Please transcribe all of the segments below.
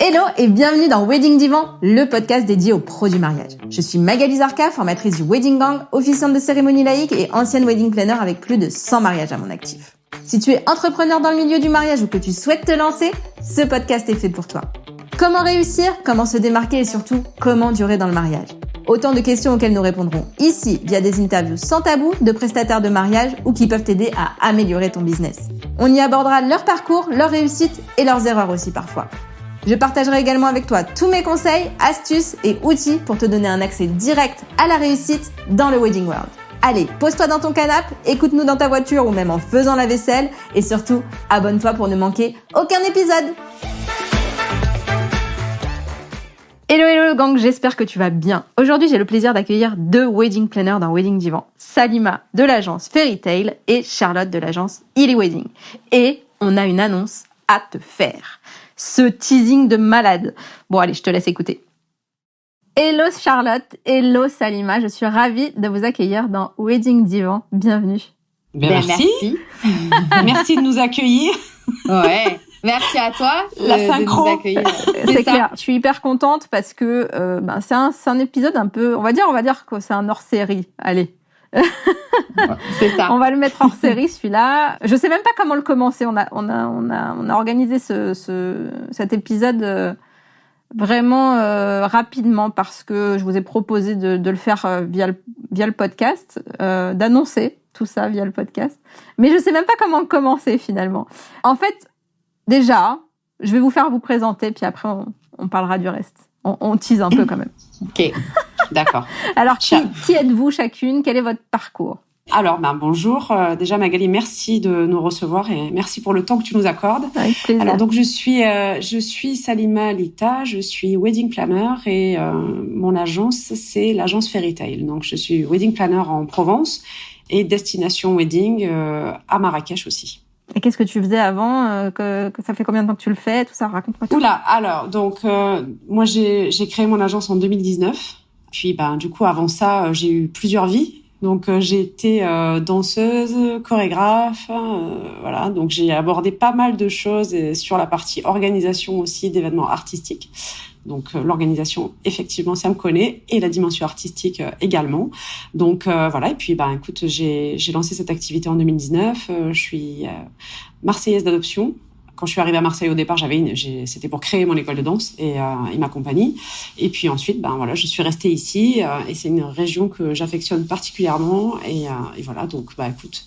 Hello et bienvenue dans Wedding Divan, le podcast dédié aux pros du mariage. Je suis Magali Zarka, formatrice du Wedding Gang, officiante de cérémonie laïque et ancienne wedding planner avec plus de 100 mariages à mon actif. Si tu es entrepreneur dans le milieu du mariage ou que tu souhaites te lancer, ce podcast est fait pour toi. Comment réussir, comment se démarquer et surtout, comment durer dans le mariage? Autant de questions auxquelles nous répondrons ici via des interviews sans tabou de prestataires de mariage ou qui peuvent t'aider à améliorer ton business. On y abordera leur parcours, leurs réussites et leurs erreurs aussi parfois. Je partagerai également avec toi tous mes conseils, astuces et outils pour te donner un accès direct à la réussite dans le Wedding World. Allez, pose-toi dans ton canapé, écoute-nous dans ta voiture ou même en faisant la vaisselle et surtout, abonne-toi pour ne manquer aucun épisode. Hello gang, j'espère que tu vas bien. Aujourd'hui, j'ai le plaisir d'accueillir deux wedding planners dans Wedding Divan. Salima de l'agence Fairy Tale et Charlotte de l'agence Illy Wedding. Et on a une annonce à te faire. Ce teasing de malade. Bon, allez, je te laisse écouter. Hello Charlotte, hello Salima, je suis ravie de vous accueillir dans Wedding Divan. Bienvenue. Merci. Merci de nous accueillir. Ouais. Merci à toi de nous accueillir. C'est clair. Je suis hyper contente parce que c'est un épisode un peu, on va dire que c'est un hors-série. Allez. C'est ça. On va le mettre hors série celui-là. Je sais même pas comment le commencer. On a organisé cet épisode vraiment rapidement parce que je vous ai proposé de le faire via le podcast, d'annoncer tout ça via le podcast. Mais je sais même pas comment commencer finalement. En fait, déjà, je vais vous faire vous présenter puis après on parlera du reste. On tease un peu quand même. Ok. D'accord. Alors, qui êtes-vous chacune? Quel est votre parcours? Alors, bonjour. Déjà, Magali, merci de nous recevoir et merci pour le temps que tu nous accordes. Avec plaisir. Alors, donc, je suis Salima Lita, je suis wedding planner et mon agence, c'est l'agence Fairy Tale. Donc, je suis wedding planner en Provence et destination wedding à Marrakech aussi. Et qu'est-ce que tu faisais avant que ça fait combien de temps que tu le fais? Tout ça, raconte-moi tout. Oula, alors, donc, moi, j'ai créé mon agence en 2019. Puis, du coup, avant ça, j'ai eu plusieurs vies. Donc, j'ai été danseuse, chorégraphe, voilà. Donc, j'ai abordé pas mal de choses sur la partie organisation aussi d'événements artistiques. Donc, l'organisation, effectivement, ça me connaît, et la dimension artistique également. Donc, voilà. Et puis, écoute, j'ai lancé cette activité en 2019. Je suis marseillaise d'adoption. Quand je suis arrivée à Marseille au départ, c'était pour créer mon école de danse et ma compagnie. Et puis ensuite, je suis restée ici et c'est une région que j'affectionne particulièrement. Et voilà, donc écoute,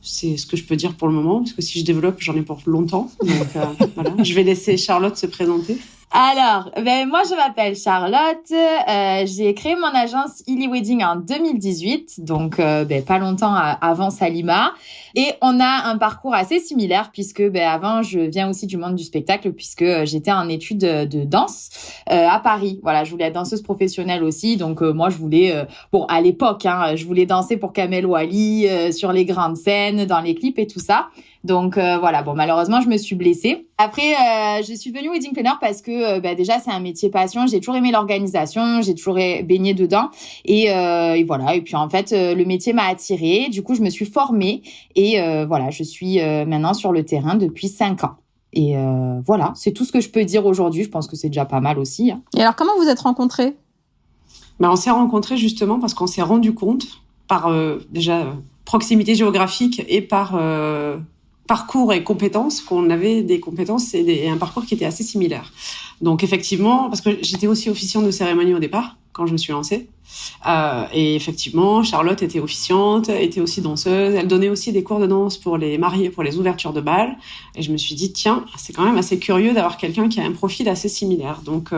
c'est ce que je peux dire pour le moment parce que si je développe, j'en ai pour longtemps. Donc voilà, je vais laisser Charlotte se présenter. Alors, moi je m'appelle Charlotte, j'ai créé mon agence Illy Wedding en 2018, donc pas longtemps avant Salima, et on a un parcours assez similaire puisque avant je viens aussi du monde du spectacle puisque j'étais en études de danse à Paris. Voilà, je voulais être danseuse professionnelle aussi, donc moi je voulais à l'époque je voulais danser pour Kamel Ouali sur les grandes scènes, dans les clips et tout ça. Donc voilà, malheureusement je me suis blessée. Après je suis devenue wedding planner parce que déjà c'est un métier passion, j'ai toujours aimé l'organisation, j'ai toujours baigné dedans et voilà, et puis en fait le métier m'a attirée, du coup je me suis formée et voilà, je suis maintenant sur le terrain depuis 5 ans. Et voilà, c'est tout ce que je peux dire aujourd'hui, je pense que c'est déjà pas mal aussi. Et alors comment vous êtes rencontrés? On s'est rencontrés justement parce qu'on s'est rendu compte par déjà proximité géographique et par parcours et compétences, qu'on avait des compétences et un parcours qui était assez similaire. Donc effectivement, parce que j'étais aussi officiante de cérémonie au départ, quand je me suis lancée. Et effectivement, Charlotte était officiante, était aussi danseuse. Elle donnait aussi des cours de danse pour les mariés, pour les ouvertures de bal. Et je me suis dit, tiens, c'est quand même assez curieux d'avoir quelqu'un qui a un profil assez similaire. Donc,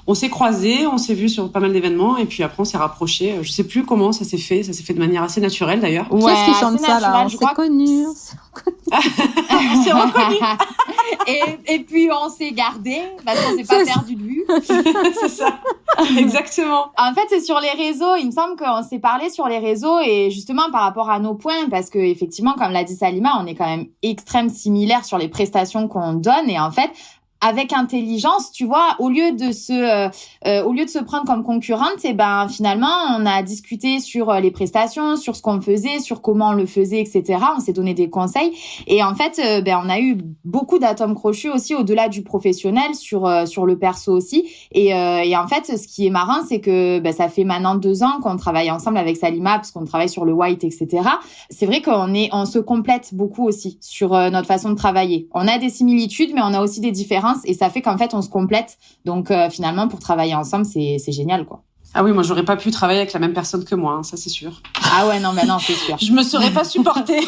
on s'est croisés, on s'est vus sur pas mal d'événements, et puis après, on s'est rapprochés. Je sais plus comment ça s'est fait. Ça s'est fait de manière assez naturelle, d'ailleurs. Ouais, qui est-ce qui chante ça, là? On s'est connus. On s'est reconnus. Et puis, on s'est gardés, parce qu'on s'est pas perdu de vue. C'est ça. Exactement. En fait, c'est sur les réseaux. Il me semble qu'on s'est parlé sur les réseaux et justement par rapport à nos points, parce que effectivement, comme l'a dit Salima, on est quand même extrêmement similaires sur les prestations qu'on donne et en fait, avec intelligence, tu vois, au lieu de se prendre comme concurrente, et ben finalement on a discuté sur les prestations, sur ce qu'on faisait, sur comment on le faisait, etc. On s'est donné des conseils et en fait on a eu beaucoup d'atomes crochus aussi au-delà du professionnel sur le perso aussi et en fait ce qui est marrant c'est que ça fait maintenant 2 ans qu'on travaille ensemble avec Salima parce qu'on travaille sur le white, etc. C'est vrai on se complète beaucoup aussi sur notre façon de travailler. On a des similitudes mais on a aussi des différences. Et ça fait qu'en fait, on se complète. Donc, finalement, pour travailler ensemble, c'est génial, quoi. Ah oui, moi, j'aurais pas pu travailler avec la même personne que moi, hein, ça, c'est sûr. Ah ouais, non, c'est sûr. Je me serais pas supportée.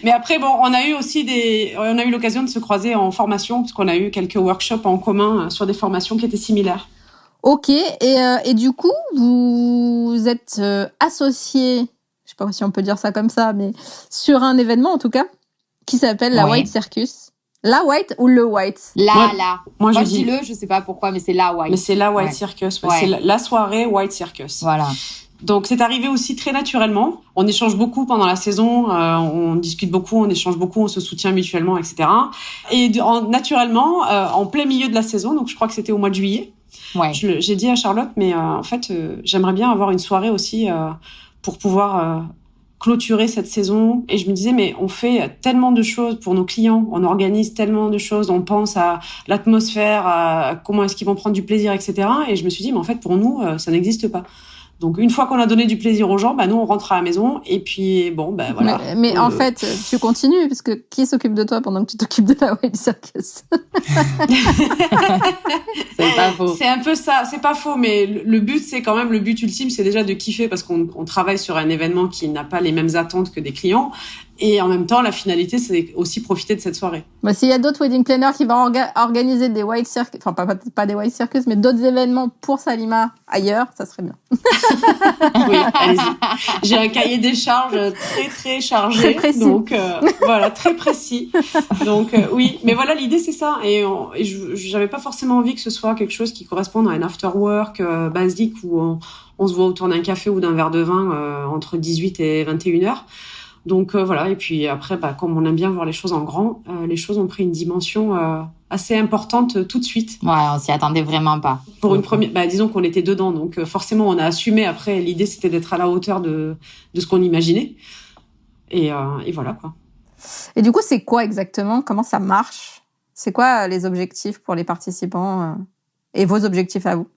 Mais après, bon, on a eu l'occasion de se croiser en formation, parce qu'on a eu quelques workshops en commun sur des formations qui étaient similaires. Ok, et du coup, vous êtes associés, je sais pas si on peut dire ça comme ça, mais sur un événement, en tout cas, qui s'appelle la White Circus. La White ou le White? Moi je dis je sais pas pourquoi, mais c'est la White. Mais c'est la White Circus, c'est la soirée White Circus. Voilà. Donc c'est arrivé aussi très naturellement. On échange beaucoup pendant la saison, on discute beaucoup, on échange beaucoup, on se soutient mutuellement, etc. Et naturellement, en plein milieu de la saison, donc je crois que c'était au mois de juillet, j'ai dit à Charlotte, mais en fait, j'aimerais bien avoir une soirée aussi pour pouvoir clôturer cette saison. Et je me disais, mais on fait tellement de choses pour nos clients, on organise tellement de choses, on pense à l'atmosphère, à comment est-ce qu'ils vont prendre du plaisir, etc. Et je me suis dit, mais en fait, pour nous, ça n'existe pas. Donc, une fois qu'on a donné du plaisir aux gens, nous, on rentre à la maison et puis, voilà. Mais en fait, tu continues, parce que qui s'occupe de toi pendant que tu t'occupes de la White Circus? C'est pas faux. C'est un peu ça, c'est pas faux, mais le but, c'est quand même, le but ultime, c'est déjà de kiffer parce qu'on travaille sur un événement qui n'a pas les mêmes attentes que des clients. Et en même temps, la finalité, c'est aussi profiter de cette soirée. S'il y a d'autres wedding planners qui vont organiser des White Circus, enfin pas des White Circus, mais d'autres événements pour Salima ailleurs, ça serait bien. Oui, allez-y. J'ai un cahier des charges très très chargé, très précis. Donc voilà, très précis. Donc oui, mais voilà, l'idée c'est ça. Et j'avais pas forcément envie que ce soit quelque chose qui corresponde à un after work basique où on se voit autour d'un café ou d'un verre de vin entre 18 et 21h. Donc voilà, et puis après, comme on aime bien voir les choses en grand, les choses ont pris une dimension assez importante tout de suite. Ouais, on s'y attendait vraiment pas. Pour une première, disons qu'on était dedans, donc forcément on a assumé. Après, l'idée c'était d'être à la hauteur de ce qu'on imaginait, et voilà quoi. Et du coup, c'est quoi exactement? Comment ça marche? C'est quoi les objectifs pour les participants et vos objectifs à vous?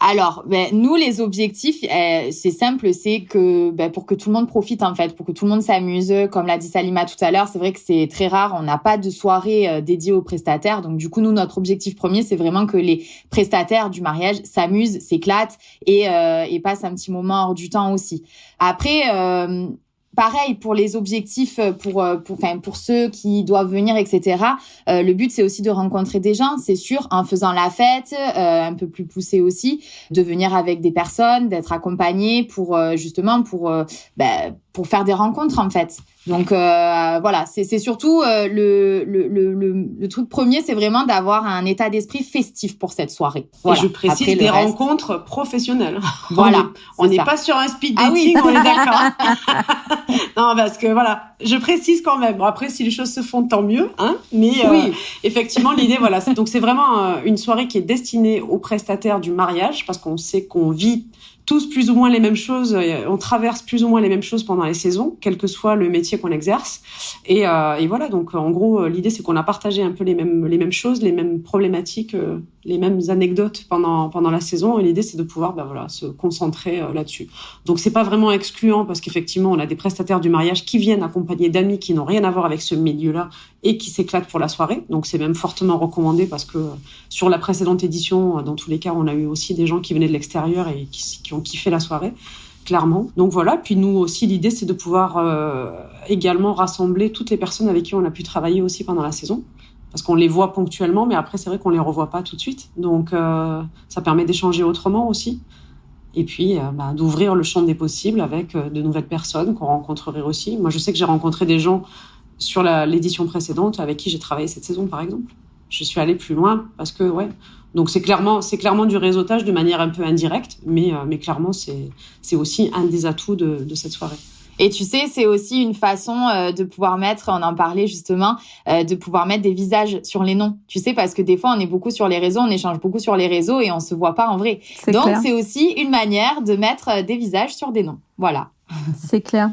Alors, nous, les objectifs, c'est simple, c'est que pour que tout le monde profite, en fait, pour que tout le monde s'amuse. Comme l'a dit Salima tout à l'heure, c'est vrai que c'est très rare, on n'a pas de soirée dédiée aux prestataires. Donc, du coup, nous, notre objectif premier, c'est vraiment que les prestataires du mariage s'amusent, s'éclatent et passent un petit moment hors du temps aussi. Après... pareil pour les objectifs, pour ceux qui doivent venir, etc. Le but c'est aussi de rencontrer des gens, c'est sûr, en faisant la fête, un peu plus poussé aussi, de venir avec des personnes, d'être accompagné pour faire des rencontres en fait. Donc voilà, c'est surtout le truc premier, c'est vraiment d'avoir un état d'esprit festif pour cette soirée. Voilà. Et je précise des rencontres professionnelles. Voilà, on n'est pas sur un speed dating, on est d'accord. Non, parce que voilà, je précise quand même. Bon, après, si les choses se font, tant mieux, hein. Mais effectivement, l'idée, voilà. Donc c'est vraiment une soirée qui est destinée aux prestataires du mariage, parce qu'on sait qu'on vit tous plus ou moins les mêmes choses, on traverse plus ou moins les mêmes choses pendant les saisons, quel que soit le métier qu'on exerce. Et voilà, donc en gros, l'idée c'est qu'on a partagé un peu les mêmes choses, les mêmes problématiques, les mêmes anecdotes pendant la saison. Et l'idée c'est de pouvoir se concentrer là-dessus. Donc c'est pas vraiment excluant parce qu'effectivement on a des prestataires du mariage qui viennent accompagnés d'amis qui n'ont rien à voir avec ce milieu-là et qui s'éclatent pour la soirée. Donc c'est même fortement recommandé parce que sur la précédente édition, dans tous les cas, on a eu aussi des gens qui venaient de l'extérieur et qui ont kiffé la soirée, clairement. Donc voilà, puis nous aussi, l'idée, c'est de pouvoir également rassembler toutes les personnes avec qui on a pu travailler aussi pendant la saison, parce qu'on les voit ponctuellement, mais après, c'est vrai qu'on les revoit pas tout de suite. Donc ça permet d'échanger autrement aussi. Et puis d'ouvrir le champ des possibles avec de nouvelles personnes qu'on rencontrerait aussi. Moi, je sais que j'ai rencontré des gens sur l'édition précédente avec qui j'ai travaillé cette saison, par exemple. Je suis allée plus loin parce que, donc c'est clairement du réseautage de manière un peu indirecte, mais clairement, c'est aussi un des atouts de cette soirée. Et tu sais, c'est aussi une façon de pouvoir mettre, on en parlait justement, de pouvoir mettre des visages sur les noms. Tu sais, parce que des fois, on est beaucoup sur les réseaux, on échange beaucoup sur les réseaux et on se voit pas en vrai. Donc, c'est aussi une manière de mettre des visages sur des noms. Voilà. C'est clair.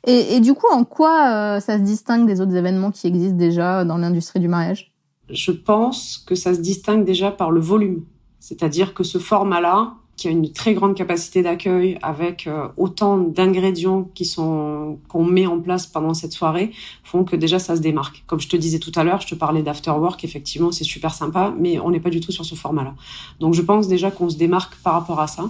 Et du coup, en quoi ça se distingue des autres événements qui existent déjà dans l'industrie du mariage ? Je pense que ça se distingue déjà par le volume. C'est-à-dire que ce format-là, qui a une très grande capacité d'accueil avec autant d'ingrédients qu'on met en place pendant cette soirée, font que déjà ça se démarque. Comme je te disais tout à l'heure, je te parlais d'afterwork, effectivement c'est super sympa, mais on n'est pas du tout sur ce format-là. Donc je pense déjà qu'on se démarque par rapport à ça.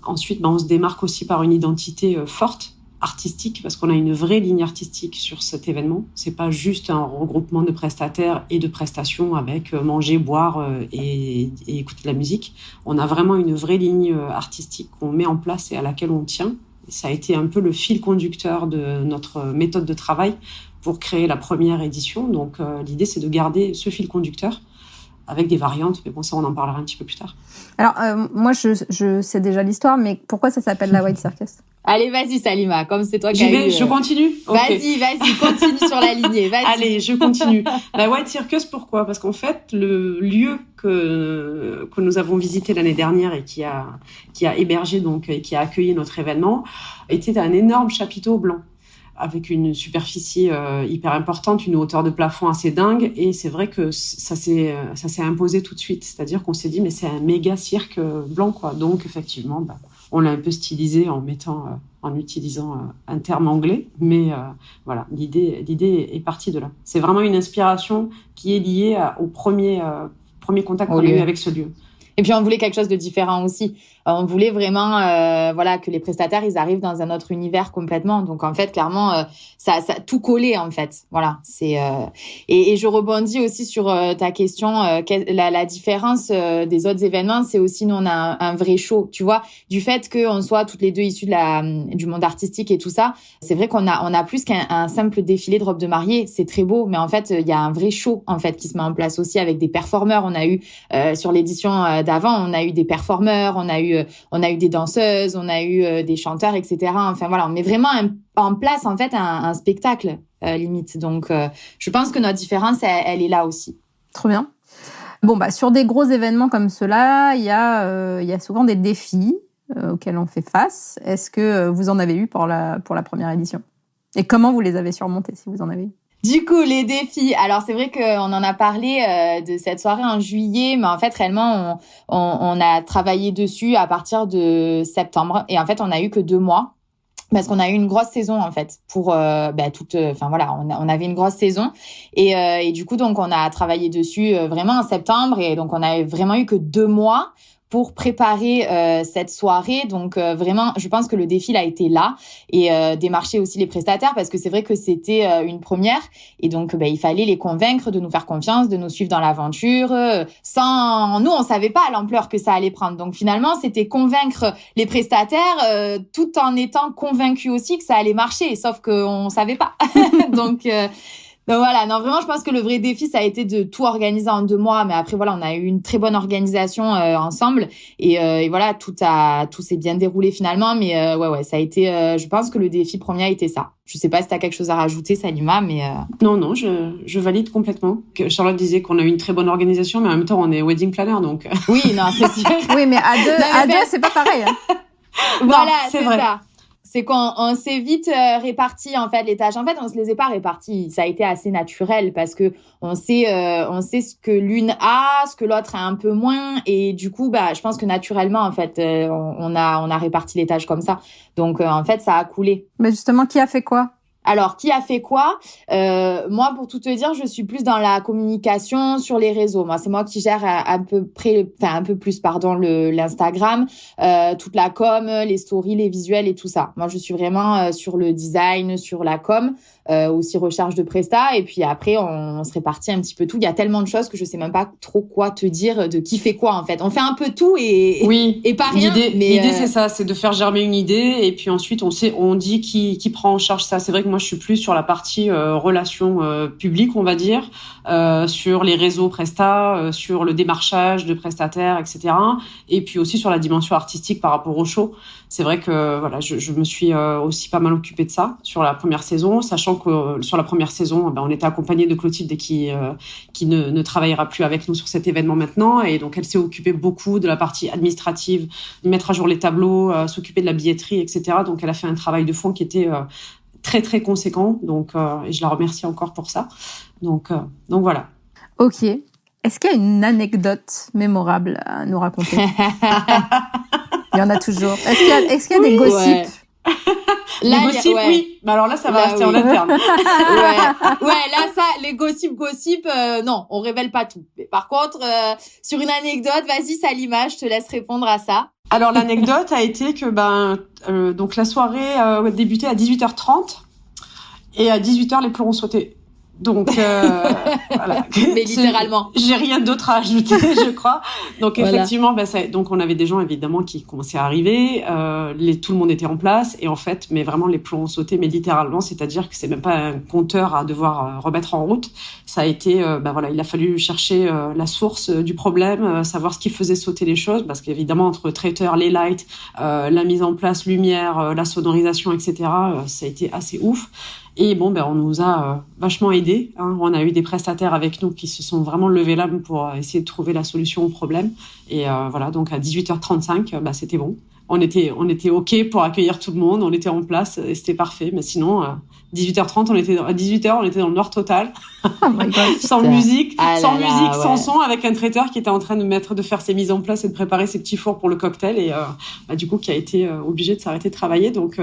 Ensuite, on se démarque aussi par une identité forte, artistique, parce qu'on a une vraie ligne artistique sur cet événement. C'est pas juste un regroupement de prestataires et de prestations avec manger, boire et écouter de la musique. On a vraiment une vraie ligne artistique qu'on met en place et à laquelle on tient. Et ça a été un peu le fil conducteur de notre méthode de travail pour créer la première édition. Donc l'idée, c'est de garder ce fil conducteur avec des variantes, mais bon, ça, on en parlera un petit peu plus tard. Alors, moi, je sais déjà l'histoire, mais pourquoi ça s'appelle la White Circus ? Allez, vas-y, Salima, comme c'est toi qui as eu... Je continue. Okay. Vas-y, continue sur la lignée, vas-y. Allez, je continue. La White Circus, pourquoi ? Parce qu'en fait, le lieu que nous avons visité l'année dernière et qui a hébergé, donc, et qui a accueilli notre événement, était un énorme chapiteau blanc, avec une superficie hyper importante, une hauteur de plafond assez dingue, et c'est vrai que ça s'est imposé tout de suite. C'est-à-dire qu'on s'est dit, mais c'est un méga cirque blanc, quoi. Donc, effectivement, on l'a un peu stylisé en utilisant un terme anglais, mais voilà, l'idée est partie de là. C'est vraiment une inspiration qui est liée au premier contact qu'on a eu avec ce lieu. Et puis on voulait quelque chose de différent aussi. On voulait vraiment que les prestataires ils arrivent dans un autre univers complètement. Donc en fait clairement ça tout collé en fait. Voilà, c'est et je rebondis aussi sur ta question la différence des autres événements, c'est aussi nous on a un vrai show, tu vois, du fait que on soit toutes les deux issues du monde artistique et tout ça. C'est vrai qu'on a plus qu'un simple défilé de robes de mariée, c'est très beau, mais en fait il y a un vrai show en fait qui se met en place aussi avec des performeurs. On a eu sur l'édition d'avant, on a eu des performeurs, on a eu des danseuses, on a eu des chanteurs, etc. Enfin voilà, on met vraiment en place en fait un spectacle limite. Donc je pense que notre différence elle est là aussi. Trop bien. Bon sur des gros événements comme ceux-là, il y a souvent des défis auxquels on fait face. Est-ce que vous en avez eu pour la première édition ? Et comment vous les avez surmontés si vous en avez eu ? Du coup, les défis. Alors, c'est vrai qu'on en a parlé de cette soirée en juillet, mais en fait, réellement, on a travaillé dessus à partir de septembre. Et en fait, on a eu que 2 mois. Parce qu'on a eu une grosse saison, en fait, pour on avait une grosse saison. Et du coup, donc, on a travaillé dessus vraiment en septembre. Et donc, on a vraiment eu que 2 mois pour préparer cette soirée. Donc vraiment, je pense que le défi il a été là et démarcher aussi les prestataires parce que c'est vrai que c'était une première et donc il fallait les convaincre de nous faire confiance, de nous suivre dans l'aventure. Sans nous, on savait pas l'ampleur que ça allait prendre. Donc finalement, c'était convaincre les prestataires tout en étant convaincus aussi que ça allait marcher, sauf qu'on savait pas. Donc voilà, non vraiment je pense que le vrai défi ça a été de tout organiser en 2 mois, mais après voilà on a eu une très bonne organisation ensemble et voilà tout s'est bien déroulé finalement, mais ouais ça a été je pense que le défi premier a été ça. Je sais pas si t'as quelque chose à rajouter Salima, mais Non je valide complètement. Charlotte disait qu'on a eu une très bonne organisation, mais en même temps on est wedding planner donc oui non c'est sûr. Oui mais à deux c'est pas pareil. Voilà c'est vrai. Ça. C'est qu'on s'est vite réparti en fait les tâches. En fait, on se les est pas réparties. Ça a été assez naturel parce que on sait ce que l'une a, ce que l'autre a un peu moins, et du coup, je pense que naturellement en fait, on a réparti les tâches comme ça. Donc en fait, ça a coulé. Mais justement, qui a fait quoi ? Alors, qui a fait quoi ? Moi, pour tout te dire, je suis plus dans la communication sur les réseaux. Moi, c'est moi qui gère un peu plus, l'Instagram, toute la com, les stories, les visuels et tout ça. Moi, je suis vraiment sur le design, sur la com. aussi recherche de prestat. Et puis après, on se répartit un petit peu tout. Il y a tellement de choses que je sais même pas trop quoi te dire de qui fait quoi, en fait. On fait un peu tout et pas rien. L'idée, c'est ça, c'est de faire germer une idée et puis ensuite on dit qui prend en charge ça. C'est vrai que moi je suis plus sur la partie relations publiques, on va dire, sur les réseaux prestat, sur le démarchage de prestataires, etc. Et puis aussi sur la dimension artistique par rapport au show. C'est vrai que voilà, je me suis aussi pas mal occupée de ça sur la première saison, sachant que sur la première saison, on était accompagné de Clotilde qui ne travaillera plus avec nous sur cet événement maintenant, et donc elle s'est occupée beaucoup de la partie administrative, mettre à jour les tableaux, s'occuper de la billetterie, etc. Donc elle a fait un travail de fond qui était très très conséquent, donc et je la remercie encore pour ça. Donc voilà. Ok. Est-ce qu'il y a une anecdote mémorable à nous raconter? Il y en a toujours. Est-ce qu'il y a des gossips? Là, les gossips, oui. Mais alors là, ça va rester en interne. Ouais, là, ça, les gossips, non, on révèle pas tout. Mais par contre, sur une anecdote, vas-y, Salima, je te laisse répondre à ça. Alors, l'anecdote a été que, donc la soirée débutait à 18h30 et à 18h, les plombs ont sauté. Donc voilà. Mais littéralement. J'ai rien d'autre à ajouter, je crois. Donc voilà. Effectivement, donc on avait des gens évidemment qui commençaient à arriver, tout le monde était en place et en fait, mais vraiment les plombs ont sauté, mais littéralement, c'est-à-dire que c'est même pas un compteur à devoir remettre en route. Ça a été, voilà, il a fallu chercher la source du problème, savoir ce qui faisait sauter les choses, parce qu'évidemment entre traiteur, les lights, la mise en place lumière, la sonorisation, etc. Ça a été assez ouf. Et bon, on nous a vachement aidés. Hein. On a eu des prestataires avec nous qui se sont vraiment levés l'âme pour essayer de trouver la solution au problème. Et voilà, donc à 18h35, c'était bon. On était OK pour accueillir tout le monde. On était en place et c'était parfait. Mais sinon, 18h30, à 18h, on était dans le noir total. Oh my God, sans musique, ouais. sans son, avec un traiteur qui était en train de faire ses mises en place et de préparer ses petits fours pour le cocktail et du coup qui a été obligé de s'arrêter de travailler. Donc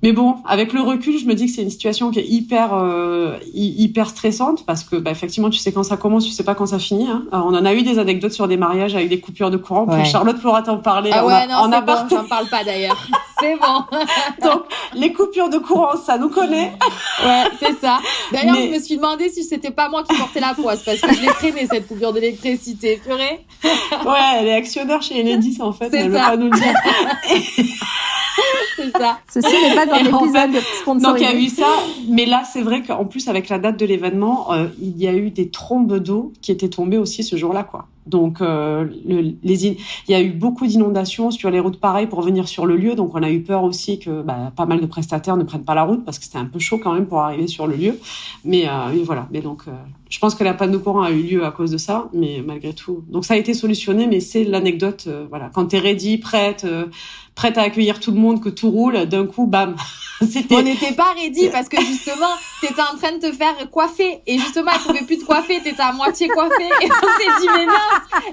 mais bon, avec le recul, je me dis que c'est une situation qui est hyper stressante parce que effectivement, tu sais quand ça commence, tu sais pas quand ça finit. Hein. On en a eu des anecdotes sur des mariages avec des coupures de courant. Ouais. Charlotte pourra t'en parler. Ah ouais, non, c'est bon, j'en parle pas d'ailleurs. C'est bon. Donc, les coupures de courant, ça nous connaît. Ouais, c'est ça. D'ailleurs, je me suis demandé si c'était pas moi qui portais la poisse parce que je l'ai traîné cette coupure d'électricité. Purée. Ouais, elle est actionnaire chez Enedis en fait. Elle veut pas nous le dire. C'est ça. Ceci n'est pas un épisode sponsorisé. Donc il y a eu ça, mais là c'est vrai qu'en plus avec la date de l'événement, il y a eu des trombes d'eau qui étaient tombées aussi ce jour-là, quoi. Donc il y a eu beaucoup d'inondations sur les routes, pareil, pour venir sur le lieu. Donc on a eu peur aussi que pas mal de prestataires ne prennent pas la route parce que c'était un peu chaud quand même pour arriver sur le lieu. Mais voilà. Mais donc je pense que la panne de courant a eu lieu à cause de ça, mais malgré tout. Donc ça a été solutionné, mais c'est l'anecdote. Voilà, quand t'es ready, prête à accueillir tout le monde, que tout roule, d'un coup, bam. On n'était pas ready parce que justement, t'étais en train de te faire coiffer et justement, elle pouvait plus te coiffer, t'étais à moitié coiffée et on s'est dit mais mince.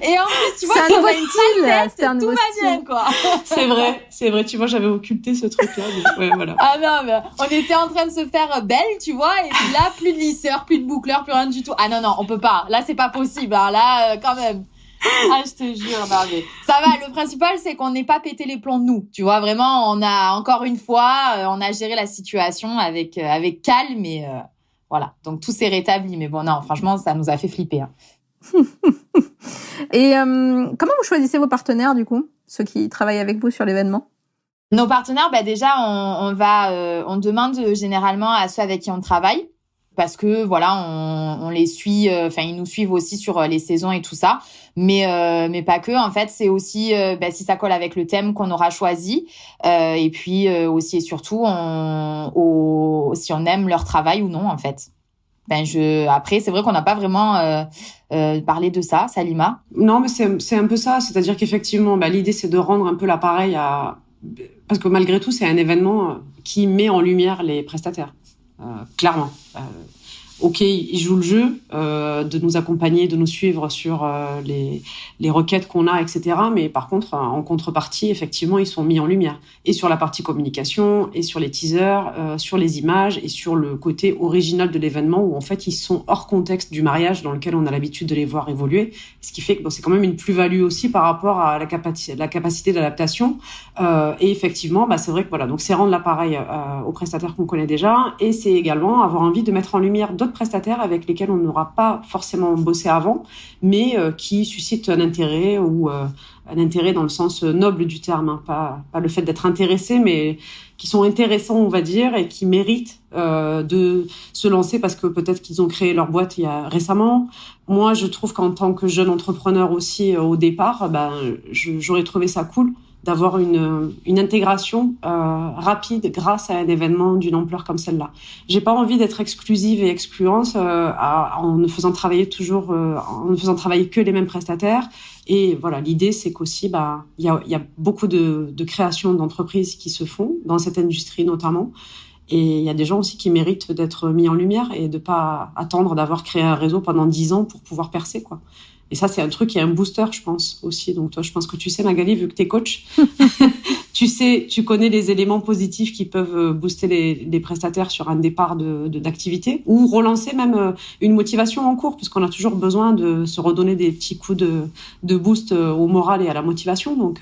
Et en plus, tu vois, c'est un nouveau style, tout va bien, quoi. C'est vrai, tu vois, j'avais occulté ce truc-là. Mais ouais, voilà. Ah non, mais on était en train de se faire belle, tu vois, et puis là, plus de lisseur, plus de boucleur, plus rien du tout. Ah non, on peut pas. Là, c'est pas possible. Hein. Là, quand même. Ah, je te jure, mais ça va. Le principal, c'est qu'on n'ait pas pété les plombs nous. Tu vois, vraiment, on a encore une fois, on a géré la situation avec calme et voilà. Donc tout s'est rétabli. Mais bon, non, franchement, ça nous a fait flipper. Hein. Et comment vous choisissez vos partenaires du coup, ceux qui travaillent avec vous sur l'événement? Nos partenaires, déjà, on demande généralement à ceux avec qui on travaille. Parce que voilà, on les suit, ils nous suivent aussi sur les saisons et tout ça, mais pas que. En fait, c'est aussi si ça colle avec le thème qu'on aura choisi, et puis aussi et surtout si on aime leur travail ou non en fait. Après, c'est vrai qu'on n'a pas vraiment parlé de ça, Salima. Non, mais c'est un peu ça, c'est-à-dire qu'effectivement, l'idée c'est de rendre un peu l'appareil parce que malgré tout, c'est un événement qui met en lumière les prestataires. Clairement. ok, ils jouent le jeu de nous accompagner, de nous suivre sur les requêtes qu'on a, etc. Mais par contre, en contrepartie, effectivement, ils sont mis en lumière. Et sur la partie communication, et sur les teasers, sur les images, et sur le côté original de l'événement, où en fait, ils sont hors contexte du mariage dans lequel on a l'habitude de les voir évoluer. Ce qui fait que c'est quand même une plus-value aussi par rapport à la capacité d'adaptation. Et effectivement, c'est vrai que voilà, donc c'est rendre l'appareil aux prestataires qu'on connaît déjà, et c'est également avoir envie de mettre en lumière d'autres prestataires avec lesquels on n'aura pas forcément bossé avant, mais qui suscitent un intérêt ou un intérêt dans le sens noble du terme, hein, pas le fait d'être intéressé, mais qui sont intéressants, on va dire, et qui méritent de se lancer parce que peut-être qu'ils ont créé leur boîte récemment. Moi, je trouve qu'en tant que jeune entrepreneur aussi, au départ, j'aurais trouvé ça cool d'avoir une intégration rapide grâce à un événement d'une ampleur comme celle-là. J'ai pas envie d'être exclusive et excluante en ne faisant travailler que les mêmes prestataires. Et voilà, l'idée c'est qu'aussi il y a beaucoup de créations d'entreprises qui se font dans cette industrie notamment. Et il y a des gens aussi qui méritent d'être mis en lumière et de pas attendre d'avoir créé un réseau pendant 10 ans pour pouvoir percer, quoi. Et ça, c'est un truc qui est un booster, je pense, aussi. Donc, toi, je pense que tu sais, Magali, vu que t'es coach, tu connais les éléments positifs qui peuvent booster les prestataires sur un départ d'activité ou relancer même une motivation en cours, puisqu'on a toujours besoin de se redonner des petits coups de boost au moral et à la motivation. Donc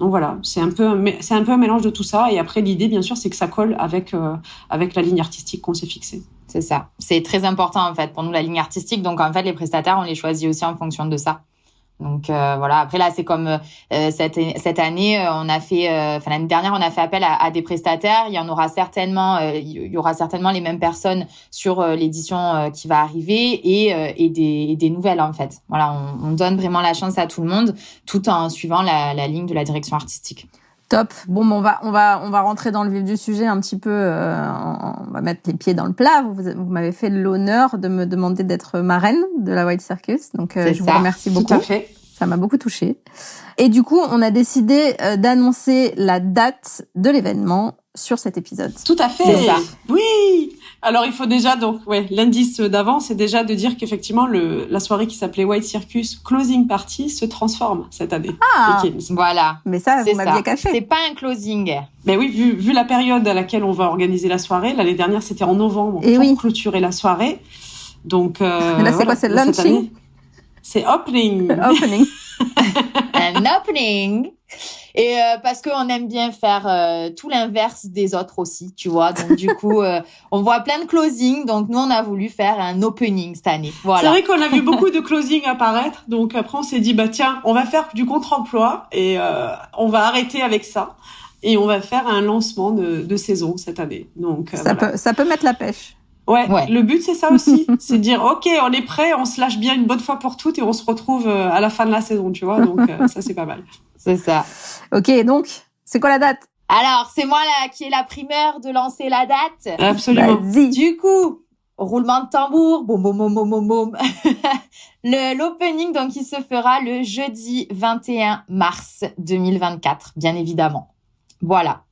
voilà, c'est un peu un mélange de tout ça. Et après, l'idée, bien sûr, c'est que ça colle avec la ligne artistique qu'on s'est fixée. C'est ça. C'est très important, en fait, pour nous, la ligne artistique. Donc, en fait, les prestataires, on les choisit aussi en fonction de ça. Donc, voilà. Après, là, c'est comme cette année, l'année dernière, on a fait appel à des prestataires. Il y aura certainement les mêmes personnes sur l'édition qui va arriver et des nouvelles, en fait. Voilà, on donne vraiment la chance à tout le monde tout en suivant la ligne de la direction artistique. Top. Bon, on va rentrer dans le vif du sujet un petit peu. On va mettre les pieds dans le plat. Vous m'avez fait l'honneur de me demander d'être marraine de la Wild Circus. Donc, je vous remercie beaucoup. Tout à fait. Ça m'a beaucoup touchée. Et du coup, on a décidé d'annoncer la date de l'événement sur cet épisode. Tout à fait. C'est ça. Oui. Alors, il faut déjà, l'indice d'avant, c'est déjà de dire qu'effectivement, la soirée qui s'appelait Wild Circus Closing Party se transforme cette année. Ah. Voilà. Mais ça, vous m'aviez caché. C'est pas un closing. Mais oui, vu la période à laquelle on va organiser la soirée, l'année dernière, c'était en novembre pour clôturer la soirée. Donc, mais là, c'est quoi? C'est launching? C'est opening. Opening. Un opening. Et parce qu'on aime bien faire tout l'inverse des autres aussi, tu vois. Donc, du coup, on voit plein de closing. Donc, nous, on a voulu faire un opening cette année. Voilà. C'est vrai qu'on a vu beaucoup de closing apparaître. Donc, après, on s'est dit, tiens, on va faire du contre-emploi et on va arrêter avec ça. Et on va faire un lancement de saison cette année. Donc, ça peut mettre la pêche. Ouais. Le but, c'est ça aussi. C'est de dire, OK, on est prêt, on se lâche bien une bonne fois pour toutes et on se retrouve à la fin de la saison, tu vois. Donc, ça, c'est pas mal. C'est ça. OK, donc, c'est quoi la date? Alors, c'est moi qui ai la primeur de lancer la date. Absolument. Vas-y. Du coup, roulement de tambour, boum, boum, boum, boum, boum, boum. L'opening, donc, il se fera le jeudi 21 mars 2024, bien évidemment. Voilà.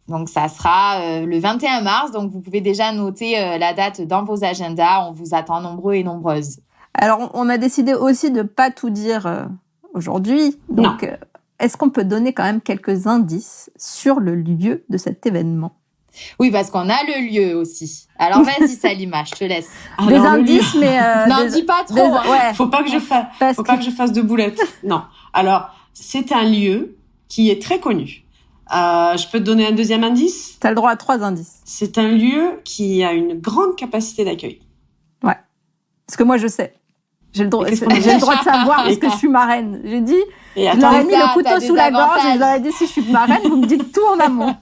Donc, ça sera le 21 mars. Donc, vous pouvez déjà noter la date dans vos agendas. On vous attend nombreux et nombreuses. Alors, on a décidé aussi de pas tout dire aujourd'hui. Donc, est-ce qu'on peut donner quand même quelques indices sur le lieu de cet événement? Oui, parce qu'on a le lieu aussi. Alors, vas-y, Salima, je te laisse. Des indices, mais... N'en dis pas trop. Ouais. Faut pas que je fasse de boulettes. Non. Alors, c'est un lieu qui est très connu. Je peux te donner un deuxième indice? T'as le droit à 3 indices. C'est un lieu qui a une grande capacité d'accueil. Ouais. Parce que moi, je sais. J'ai le droit de savoir parce que je suis marraine. J'ai dit, je leur ai mis le couteau sous la gorge et je leur ai dit, si je suis marraine, vous me dites tout en amont.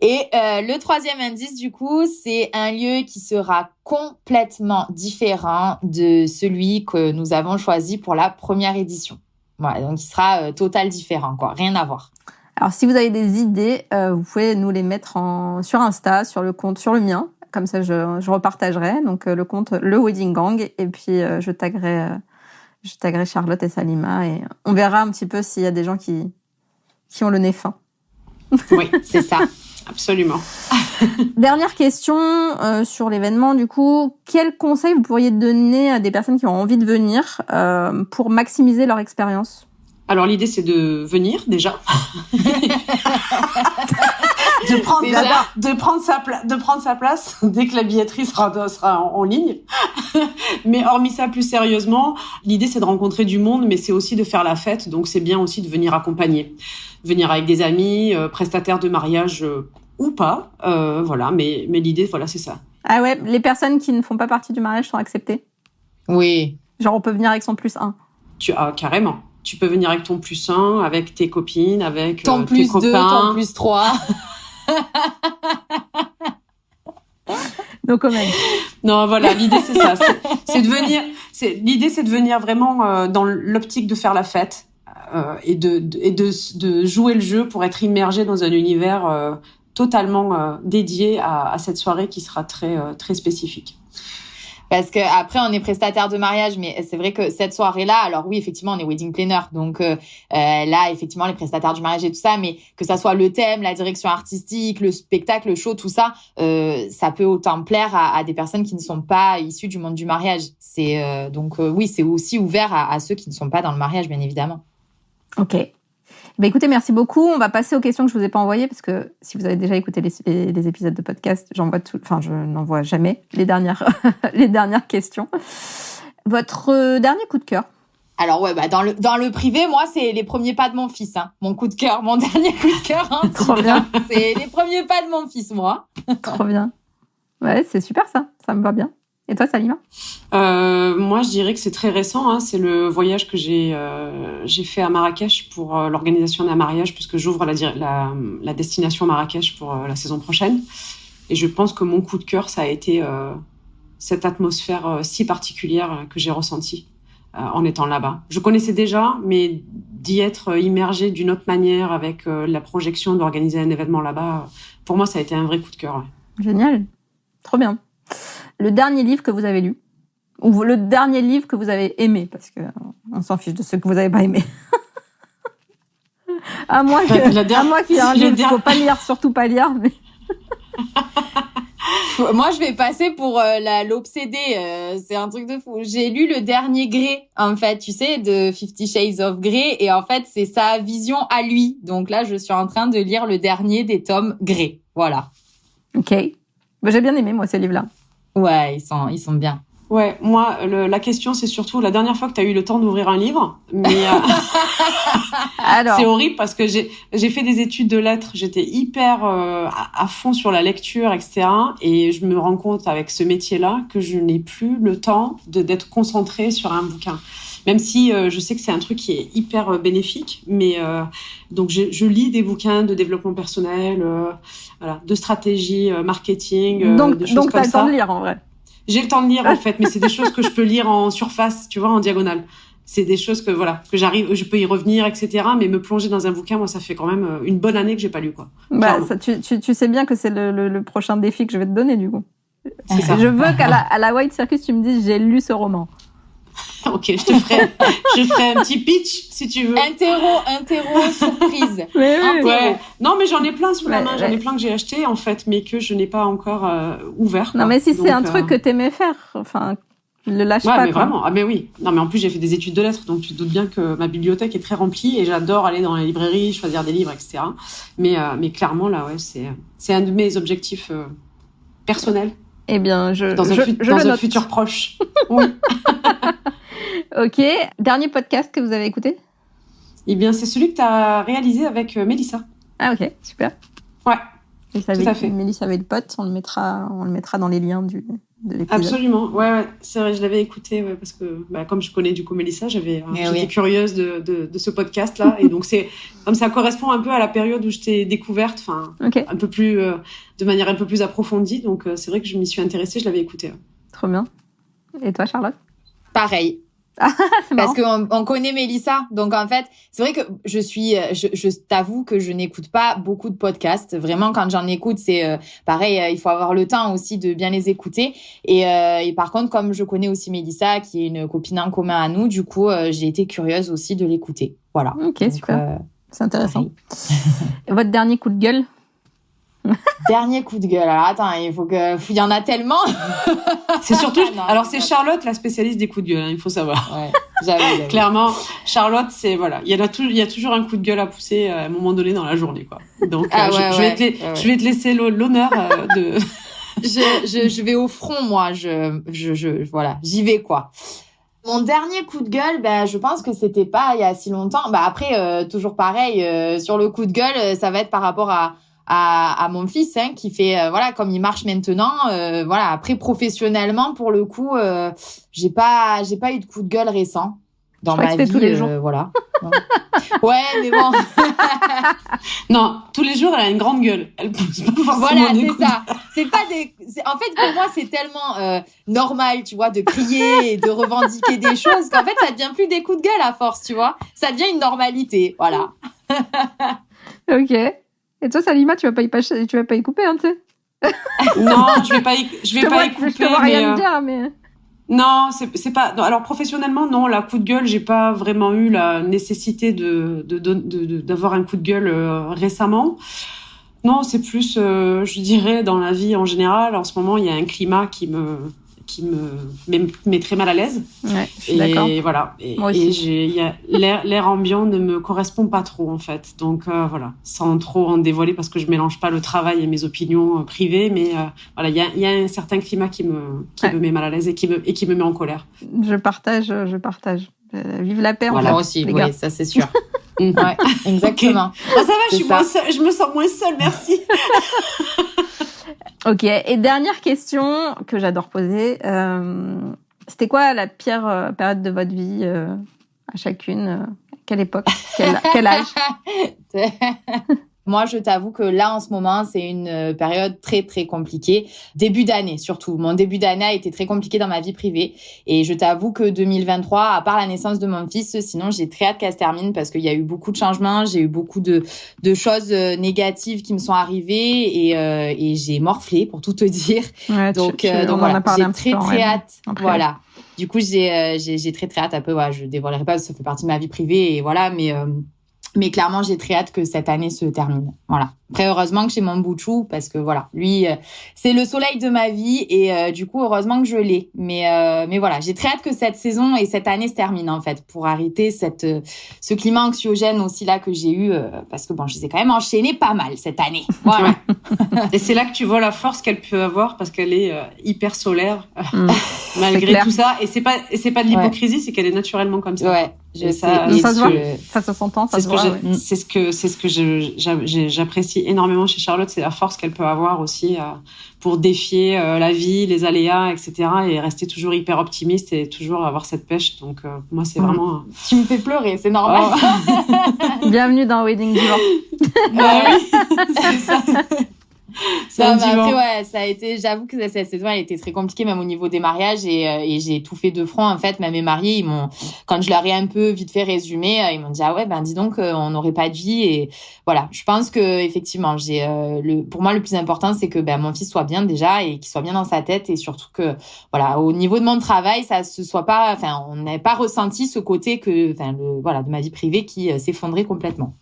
Et le troisième indice, du coup, c'est un lieu qui sera complètement différent de celui que nous avons choisi pour la première édition. Voilà, donc il sera total différent, quoi. Rien à voir. Alors, si vous avez des idées, vous pouvez nous les mettre sur Insta, sur le compte, sur le mien. Comme ça, je repartagerai. Donc, le compte Le Wedding Gang. Et puis, je taguerai Charlotte et Salima. Et on verra un petit peu s'il y a des gens qui ont le nez fin. Oui, c'est ça. Absolument. Dernière question sur l'événement, du coup. Quel conseil vous pourriez donner à des personnes qui ont envie de venir pour maximiser leur expérience ? Alors, l'idée, c'est de venir, déjà. de prendre sa place dès que la billetterie sera en ligne. Mais hormis ça, plus sérieusement, l'idée, c'est de rencontrer du monde, mais c'est aussi de faire la fête. Donc, c'est bien aussi de venir accompagner. Venir avec des amis, prestataires de mariage ou pas. Voilà, mais l'idée, voilà, c'est ça. Ah ouais, les personnes qui ne font pas partie du mariage sont acceptées ? Oui. Genre, on peut venir avec son +1 ? Carrément. Tu peux venir avec ton +1, avec tes copines, avec ton tes copains. ton +3. No comment. Non, voilà, l'idée c'est ça, l'idée c'est de venir vraiment dans l'optique de faire la fête et de jouer le jeu pour être immergé dans un univers totalement dédié à cette soirée qui sera très spécifique. Parce que après on est prestataire de mariage, mais c'est vrai que cette soirée-là, alors oui effectivement on est wedding planner, donc là effectivement les prestataires du mariage et tout ça, mais que ça soit le thème, la direction artistique, le spectacle, le show, tout ça, ça peut autant plaire à des personnes qui ne sont pas issues du monde du mariage. C'est donc oui, c'est aussi ouvert à ceux qui ne sont pas dans le mariage, bien évidemment. Ok. Ben écoutez, merci beaucoup. On va passer aux questions que je vous ai pas envoyées parce que si vous avez déjà écouté les épisodes de podcast, je n'envoie jamais les dernières questions. Votre dernier coup de cœur? Alors ouais, bah dans le privé, moi c'est les premiers pas de mon fils, hein. Mon coup de cœur, mon dernier coup de cœur. Hein, trop bien. C'est les premiers pas de mon fils, moi. Trop bien. Ouais, c'est super ça me va bien. Et toi, Salima? Moi, je dirais que c'est très récent. Hein. C'est le voyage que j'ai fait à Marrakech pour l'organisation d'un mariage, puisque j'ouvre la destination Marrakech pour la saison prochaine. Et je pense que mon coup de cœur, ça a été cette atmosphère si particulière que j'ai ressentie en étant là-bas. Je connaissais déjà, mais d'y être immergée d'une autre manière avec la projection d'organiser un événement là-bas, pour moi, ça a été un vrai coup de cœur. Ouais. Génial. Trop bien. Le dernier livre que vous avez lu, ou le dernier livre que vous avez aimé, parce que on s'en fiche de ceux que vous avez pas aimé. à moi qu'il y a un livre qu'il faut pas lire, surtout pas lire. Mais... Moi, je vais passer pour l'obsédée. C'est un truc de fou. J'ai lu le dernier Grey, en fait, tu sais, de 50 Shades of Grey, et en fait, c'est sa vision à lui. Donc là, je suis en train de lire le dernier des tomes Grey. Voilà. Ok. Bah, j'ai bien aimé, moi, ces livres-là. Ouais, ils sont bien. Ouais, moi, la question, c'est surtout la dernière fois que tu as eu le temps d'ouvrir un livre. Mais alors... c'est horrible parce que j'ai fait des études de lettres. J'étais hyper à fond sur la lecture, etc. Et je me rends compte avec ce métier-là que je n'ai plus le temps d'être concentrée sur un bouquin. Même si je sais que c'est un truc qui est hyper bénéfique, mais donc je lis des bouquins de développement personnel, voilà, de stratégie, marketing, de choses donc comme ça. Donc t'as le temps de lire en vrai. J'ai le temps de lire en fait, mais c'est des choses que je peux lire en surface, tu vois, en diagonale. C'est des choses que voilà, que je peux y revenir, etc. Mais me plonger dans un bouquin, moi, ça fait quand même une bonne année que j'ai pas lu, quoi. Bah, ça, tu sais bien que c'est le prochain défi que je vais te donner, du coup. C'est ça. Je veux qu'à la White Circus, tu me dises j'ai lu ce roman. Ok, je ferai un petit pitch si tu veux. Interro surprise. Ouais. Non, mais j'en ai plein sous la main. J'en ai plein que j'ai acheté en fait, mais que je n'ai pas encore ouvert. Quoi. Non, mais si c'est un truc que t'aimais faire, enfin, le lâche pas. Mais quoi. vraiment. Ah, mais oui. Non, mais en plus j'ai fait des études de lettres, donc tu te doutes bien que ma bibliothèque est très remplie et j'adore aller dans les librairies, choisir des livres, etc. Mais clairement là, ouais, c'est un de mes objectifs personnels. Eh bien, dans un futur proche. Oui. Ok. Dernier podcast que vous avez écouté? Eh bien, c'est celui que tu as réalisé avec Mélissa. Ah, ok. Super. Ouais. Tout à fait. Mélissa avec le pote. On le mettra dans les liens de l'épisode. Absolument. Ouais. C'est vrai, je l'avais écouté, parce que, comme je connais du coup Mélissa, j'étais curieuse de ce podcast-là. Et donc, comme ça correspond un peu à la période où je t'ai découverte, un peu plus, de manière un peu plus approfondie. Donc, c'est vrai que je m'y suis intéressée, je l'avais écouté. Trop bien. Et toi, Charlotte? Pareil. Parce qu'on connaît Mélissa, donc en fait c'est vrai que je t'avoue que je n'écoute pas beaucoup de podcasts. Vraiment, quand j'en écoute, c'est pareil, il faut avoir le temps aussi de bien les écouter. Et par contre, comme je connais aussi Mélissa, qui est une copine en commun à nous, du coup j'ai été curieuse aussi de l'écouter. Voilà. Ok, donc, super. C'est intéressant. Et votre dernier coup de gueule? Dernier coup de gueule. Alors attends, il y en a tellement. C'est surtout, alors c'est Charlotte la spécialiste des coups de gueule, hein, il faut savoir. Ouais, j'avoue. Clairement, Charlotte, c'est voilà, il y a toujours un coup de gueule à pousser à un moment donné dans la journée, quoi. Donc je vais te laisser l'honneur de. Je vais au front, moi. Voilà, j'y vais, quoi. Mon dernier coup de gueule, je pense que c'était pas il y a si longtemps. Après, toujours pareil, sur le coup de gueule, ça va être par rapport à mon fils, hein, qui fait, comme il marche maintenant, après, professionnellement, pour le coup, j'ai pas eu de coup de gueule récent dans ma vie. Tous les jours. Voilà. Ouais, mais bon. Non, tous les jours, elle a une grande gueule. Elle pousse pas forcément. Voilà, c'est ça. C'est pas en fait, pour moi, c'est tellement normal, tu vois, de crier et de revendiquer des choses qu'en fait, ça devient plus des coups de gueule à force, tu vois. Ça devient une normalité, voilà. Ok. Et toi, Salima, tu vas pas y couper, hein, tu sais. Non, je vais pas y couper. Je te vois rien me dire, mais. Non, c'est pas. Non, alors professionnellement, non, la coup de gueule, j'ai pas vraiment eu la nécessité d'avoir un coup de gueule récemment. Non, c'est plus, je dirais, dans la vie en général. En ce moment, il y a un climat qui me met très mal à l'aise. Ouais, je suis d'accord. Et voilà. Moi aussi. L'air ambiant ne me correspond pas trop, en fait. Donc, voilà. Sans trop en dévoiler parce que je mélange pas le travail et mes opinions privées. Mais, voilà, il y a un certain climat qui me met mal à l'aise et qui me met en colère. Je partage. Vive la paix, voilà. En fait, Moi aussi, les oui, gars. ça c'est sûr. Ouais, exactement. Okay. Ah, ça va, je me sens moins seule, merci. Ok, et dernière question que j'adore poser. C'était quoi la pire période de votre vie à chacune quelle époque quel âge? Moi, je t'avoue que là, en ce moment, c'est une période très, très compliquée. Début d'année, surtout. Mon début d'année a été très compliqué dans ma vie privée. Et je t'avoue que 2023, à part la naissance de mon fils, sinon, j'ai très hâte qu'elle se termine parce qu'il y a eu beaucoup de changements. J'ai eu beaucoup de choses négatives qui me sont arrivées et j'ai morflé, pour tout te dire. Ouais, donc voilà, j'ai très hâte. Après. Voilà. Du coup, j'ai très, très hâte. Un peu, voilà, je dévoilerai pas parce que ça fait partie de ma vie privée et voilà, mais clairement, j'ai très hâte que cette année se termine. Voilà. Après, heureusement que j'ai mon Bouchou, parce que voilà, lui, c'est le soleil de ma vie et du coup, heureusement que je l'ai. Mais voilà, j'ai très hâte que cette saison et cette année se termine en fait, pour arrêter ce climat anxiogène aussi là que j'ai eu, parce que bon, je les ai quand même enchaînés pas mal cette année. Voilà. Et c'est là que tu vois la force qu'elle peut avoir parce qu'elle est hyper solaire malgré tout ça. Et c'est pas de l'hypocrisie, c'est qu'elle est naturellement comme ça. Ouais. Ça se voit, ça se s'entend, ça se voit. C'est ce que j'apprécie énormément chez Charlotte, c'est la force qu'elle peut avoir aussi pour défier la vie, les aléas, etc. et rester toujours hyper optimiste et toujours avoir cette pêche. Donc moi, c'est vraiment. Tu me fais pleurer, c'est normal. Oh. Bienvenue dans Wedding Divan. Bah oui, c'est ça. Après, ouais, ça a été, j'avoue que cette saison, elle était très compliquée, même au niveau des mariages, et j'ai tout fait de front, en fait. Même mes mariés, quand je leur ai un peu vite fait résumer, ils m'ont dit, ah ouais, dis donc, on n'aurait pas de vie, et voilà. Je pense que, effectivement, pour moi, le plus important, c'est que, mon fils soit bien déjà, et qu'il soit bien dans sa tête, et surtout que, voilà, au niveau de mon travail, ça se soit pas, enfin, on n'avait pas ressenti ce côté de ma vie privée qui s'effondrait complètement.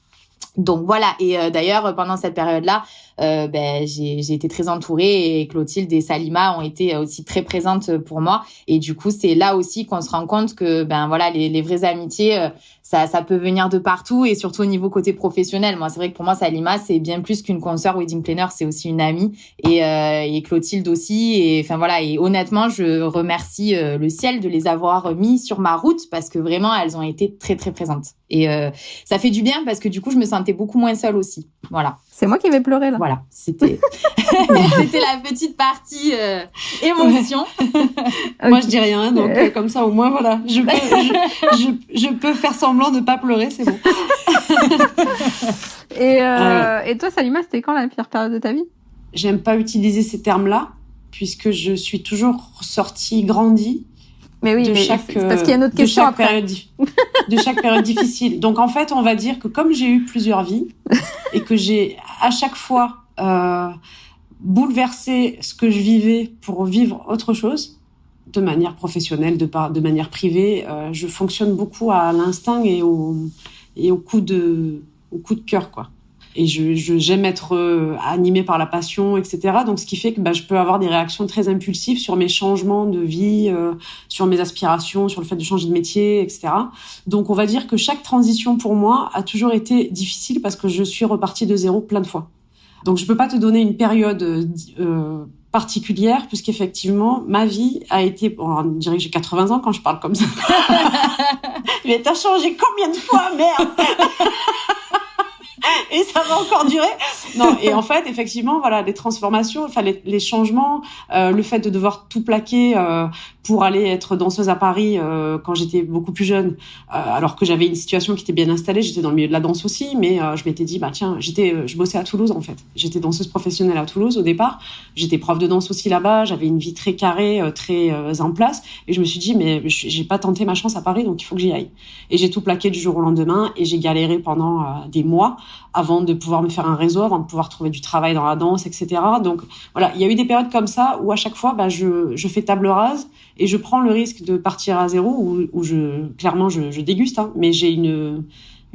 Donc voilà, et d'ailleurs pendant cette période-là, j'ai été très entourée et Clotilde et Salima ont été aussi très présentes pour moi. Et du coup, c'est là aussi qu'on se rend compte que les vraies amitiés, ça peut venir de partout et surtout au niveau côté professionnel. Moi, c'est vrai que pour moi, Salima, c'est bien plus qu'une consoeur wedding planner, c'est aussi une amie et Clotilde aussi. Et enfin voilà, et honnêtement, je remercie le ciel de les avoir mis sur ma route parce que vraiment, elles ont été très très présentes. Et ça fait du bien parce que du coup, je me sentais beaucoup moins seule aussi. Voilà. C'est moi qui vais pleurer là. Voilà, c'était la petite partie émotion. Okay. Moi, je dis rien, donc comme ça, au moins, voilà, je peux faire semblant de pas pleurer, c'est bon. Et toi, Salima, c'était quand la pire période de ta vie? J'aime pas utiliser ces termes-là, puisque je suis toujours sortie grandie. Mais oui, c'est parce qu'il y a une autre question après. De chaque période difficile. Donc, en fait, on va dire que comme j'ai eu plusieurs vies et que j'ai à chaque fois bouleversé ce que je vivais pour vivre autre chose, de manière professionnelle, de manière privée, je fonctionne beaucoup à l'instinct et au coup de cœur, quoi. et j'aime être animée par la passion, etc. Donc ce qui fait que je peux avoir des réactions très impulsives sur mes changements de vie, sur mes aspirations, sur le fait de changer de métier, etc. Donc on va dire que chaque transition pour moi a toujours été difficile parce que je suis repartie de zéro plein de fois. Donc je peux pas te donner une période particulière, puisqu'effectivement, ma vie a été... on dirait que j'ai 80 ans quand je parle comme ça. Mais t'as changé combien de fois, merde. Et ça va encore durer. Non, et en fait, effectivement, voilà, les transformations, enfin les changements, le fait de devoir tout plaquer pour aller être danseuse à Paris quand j'étais beaucoup plus jeune, alors que j'avais une situation qui était bien installée, j'étais dans le milieu de la danse aussi, mais je m'étais dit tiens, je bossais à Toulouse en fait. J'étais danseuse professionnelle à Toulouse au départ, j'étais prof de danse aussi là-bas, j'avais une vie très carrée, très en place, et je me suis dit mais j'ai pas tenté ma chance à Paris, donc il faut que j'y aille. Et j'ai tout plaqué du jour au lendemain et j'ai galéré pendant des mois avant de pouvoir me faire un réseau, avant de pouvoir trouver du travail dans la danse, etc. Donc voilà, il y a eu des périodes comme ça où à chaque fois, je fais table rase et je prends le risque de partir à zéro, où clairement je déguste, mais j'ai une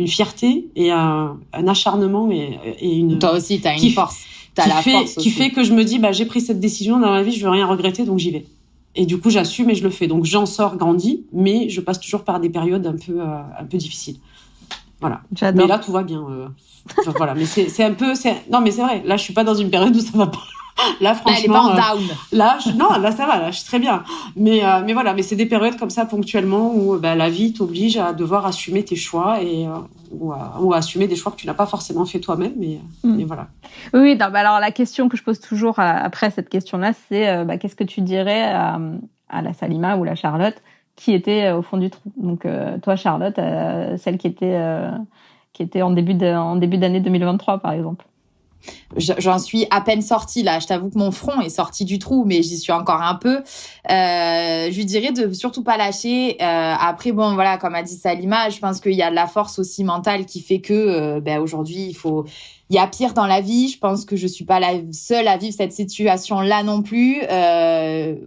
fierté et un acharnement et une... Toi aussi, t'as une force. T'as la force aussi. Qui fait que je me dis, j'ai pris cette décision dans ma vie, je veux rien regretter, donc j'y vais. Et du coup, j'assume et je le fais. Donc j'en sors grandi, mais je passe toujours par des périodes un peu difficiles. Voilà. J'adore. Mais là, tout va bien. Voilà. Mais non, mais c'est vrai. Là, je suis pas dans une période où ça va pas. Là, franchement. Elle est pas en down. Là, ça va. Là, je suis très bien. Mais voilà. Mais c'est des périodes comme ça, ponctuellement, où, la vie t'oblige à devoir assumer tes choix ou à assumer des choix que tu n'as pas forcément fait toi-même. Mais voilà. Oui, non, alors, la question que je pose toujours après cette question-là, c'est, qu'est-ce que tu dirais à la Salima ou la Charlotte qui était au fond du trou. Donc toi, Charlotte, celle qui était en début d'année 2023, par exemple. J'en suis à peine sortie là. Je t'avoue que mon front est sorti du trou, mais j'y suis encore un peu. Je lui dirais de surtout pas lâcher. Après, bon, voilà, comme a dit Salima, je pense qu'il y a de la force aussi mentale qui fait que aujourd'hui, il y a pire dans la vie. Je pense que je suis pas la seule à vivre cette situation-là non plus.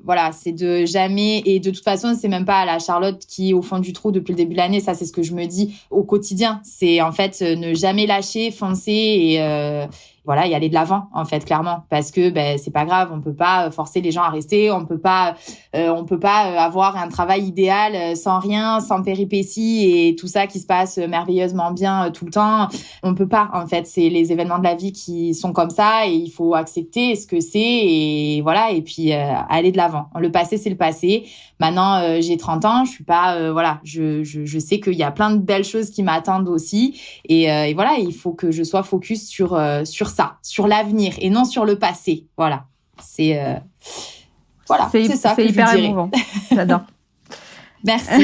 Voilà, c'est de jamais, et de toute façon, c'est même pas la Charlotte qui est au fond du trou depuis le début de l'année. Ça, c'est ce que je me dis au quotidien. C'est en fait ne jamais lâcher, foncer et voilà, y aller de l'avant, en fait, clairement, parce que c'est pas grave, on peut pas forcer les gens à rester, on peut pas avoir un travail idéal sans rien, sans péripéties et tout ça qui se passe merveilleusement bien tout le temps. On peut pas, en fait, c'est les événements de la vie qui sont comme ça et il faut accepter ce que c'est et voilà, et puis aller de l'avant. Le passé, c'est le passé. Maintenant, j'ai 30 ans, je suis pas voilà, je sais qu'il y a plein de belles choses qui m'attendent aussi et voilà, il faut que je sois focus sur ça, sur l'avenir et non sur le passé. Voilà. C'est ça que je hyper dirais. émouvant. J'adore. Merci.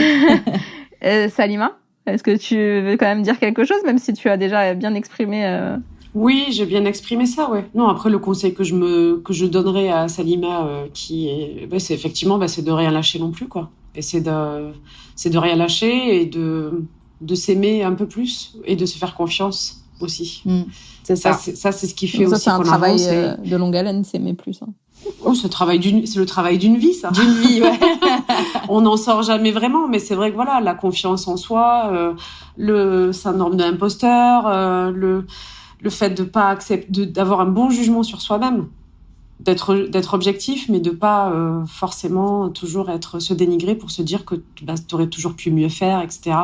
Salima, est-ce que tu veux quand même dire quelque chose, même si tu as déjà bien exprimé Oui, j'ai bien exprimé ça, ouais. Non, après le conseil que je donnerais à Salima, c'est effectivement, c'est de rien lâcher non plus, quoi. Et c'est de rien lâcher et de s'aimer un peu plus et de se faire confiance aussi. C'est ça. Ça, c'est ce qui fait donc aussi ça, c'est qu'on un travail avance. de longue haleine, s'aimer plus. Oh, c'est le travail d'une vie, ça. D'une vie, ouais. On n'en sort jamais vraiment, mais c'est vrai que voilà, la confiance en soi, le syndrome de l'imposteur, le fait de pas accepter, d'avoir un bon jugement sur soi-même, d'être objectif, mais de pas forcément toujours se dénigrer pour se dire que t'aurais toujours pu mieux faire, etc.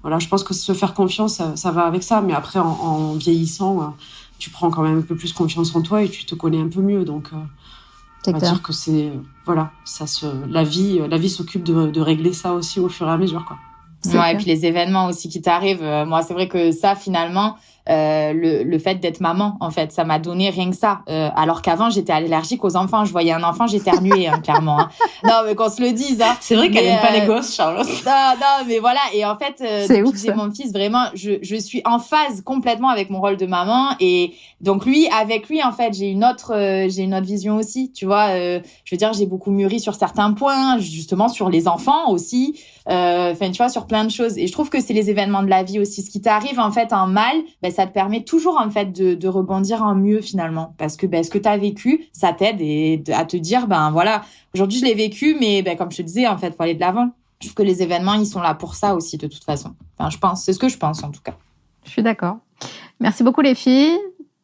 Voilà, je pense que se faire confiance, ça va avec ça, mais après en vieillissant, tu prends quand même un peu plus confiance en toi et tu te connais un peu mieux, donc on va dire que c'est voilà, la vie s'occupe de régler ça aussi au fur et à mesure, quoi. Ouais, et puis les événements aussi qui t'arrivent. Moi, c'est vrai que ça, finalement, le fait d'être maman, en fait, ça m'a donné rien que ça. Alors qu'avant, j'étais allergique aux enfants. Je voyais un enfant, j'éternuais, clairement. Non, mais qu'on se le dise. C'est vrai qu'elle aime pas les gosses, Charlotte. Non, mais voilà. Et en fait, c'est depuis ouf, que j'ai mon fils, vraiment, je suis en phase complètement avec mon rôle de maman. Et donc avec lui, en fait, j'ai une autre vision aussi. Tu vois, je veux dire, j'ai beaucoup mûri sur certains points, justement sur les enfants aussi. Enfin, tu vois, sur plein de choses. Et je trouve que c'est les événements de la vie aussi. Ce qui t'arrive, en fait, en mal, ça te permet toujours, en fait, de rebondir en mieux, finalement. Parce que, ce que t'as vécu, ça t'aide à te dire, voilà, aujourd'hui, je l'ai vécu, mais, comme je te disais, en fait, faut aller de l'avant. Je trouve que les événements, ils sont là pour ça aussi, de toute façon. Enfin, je pense. C'est ce que je pense, en tout cas. Je suis d'accord. Merci beaucoup les filles.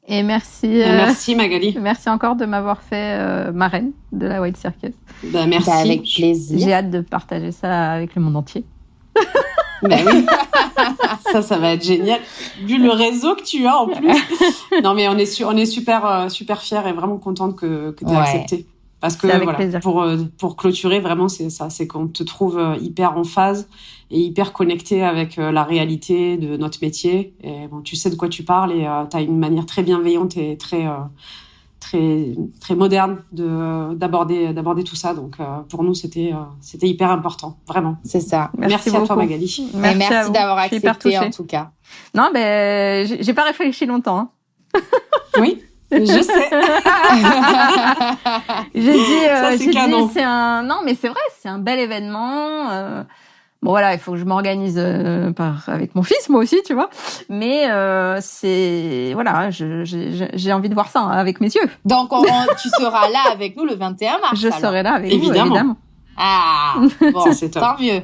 Et merci. Merci Magali. Merci encore de m'avoir fait marraine de la White Circus. Merci. Avec plaisir. J'ai hâte de partager ça avec le monde entier. Oui. Ça va être génial. Vu le réseau que tu as en plus. Non, mais on est super fiers et vraiment contente que tu aies accepté. Parce que voilà, pour clôturer, vraiment, c'est ça. C'est qu'on te trouve hyper en phase et hyper connecté avec la réalité de notre métier. Et bon, tu sais de quoi tu parles et tu as une manière très bienveillante et très moderne d'aborder tout ça. Donc, pour nous, c'était hyper important. Vraiment. C'est ça. Merci à toi, Magali. Merci d'avoir accepté, en tout cas. Non, j'ai pas réfléchi longtemps. Hein. Oui. Je sais. J'ai dit, non, mais c'est vrai, c'est un bel événement. Bon, voilà, il faut que je m'organise avec mon fils, moi aussi, tu vois. Mais voilà, j'ai envie de voir ça avec mes yeux. Donc, tu seras là avec nous le 21 mars. Je serai là avec vous, évidemment. Ah, bon, c'est tant mieux.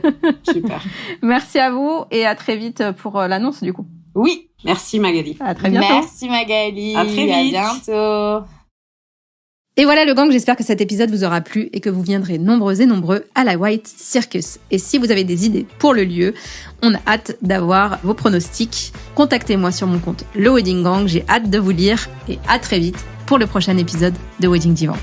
Super. Merci à vous et à très vite pour l'annonce, du coup. Oui. Merci Magali. À très bientôt. Merci Magali. À très vite. À bientôt. Et voilà le gang, j'espère que cet épisode vous aura plu et que vous viendrez nombreux et nombreux à la White Circus. Et si vous avez des idées pour le lieu, on a hâte d'avoir vos pronostics. Contactez-moi sur mon compte Le Wedding Gang, j'ai hâte de vous lire et à très vite pour le prochain épisode de Wedding Divan.